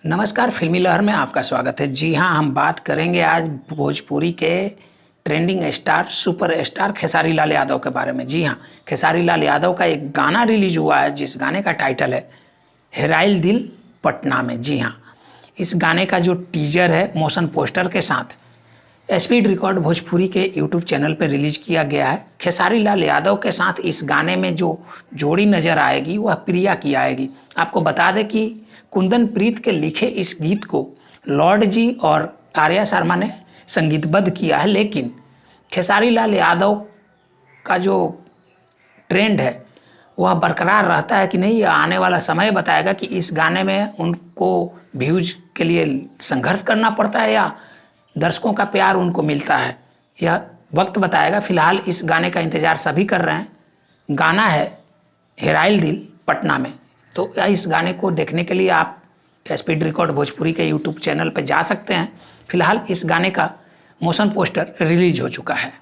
नमस्कार, फिल्मी लहर में आपका स्वागत है। जी हाँ, हम बात करेंगे आज भोजपुरी के trending star super star Khesari Lal Yadav के बारे में। जी हाँ, खेसारी लाल यादव का एक गाना रिलीज हुआ है जिस गाने का टाइटल है हेराइल दिल पटना में। जी हाँ, इस गाने का जो टीजर है मोशन पोस्टर के साथ स्पीड रिकॉर्ड भोजपुरी के यूट्यूब चैनल पर रिलीज किया गया है। खेसारी लाल यादव के साथ इस गाने में जो जोड़ी नज़र आएगी वह प्रिया की आएगी। आपको बता दें कि कुंदन प्रीत के लिखे इस गीत को लॉर्ड जी और आर्या शर्मा ने संगीतबद्ध किया है, लेकिन खेसारी लाल यादव का जो ट्रेंड है वह बरकरार रहता है कि नहीं, यह आने वाला समय बताएगा कि इस गाने में उनको व्यूज के लिए संघर्ष करना पड़ता है या दर्शकों का प्यार उनको मिलता है। यह वक्त बताएगा। फिलहाल इस गाने का इंतज़ार सभी कर रहे हैं। गाना है हेराइल दिल पटना में। तो इस गाने को देखने के लिए आप स्पीड रिकॉर्ड भोजपुरी के यूट्यूब चैनल पर जा सकते हैं। फिलहाल इस गाने का मोशन पोस्टर रिलीज हो चुका है।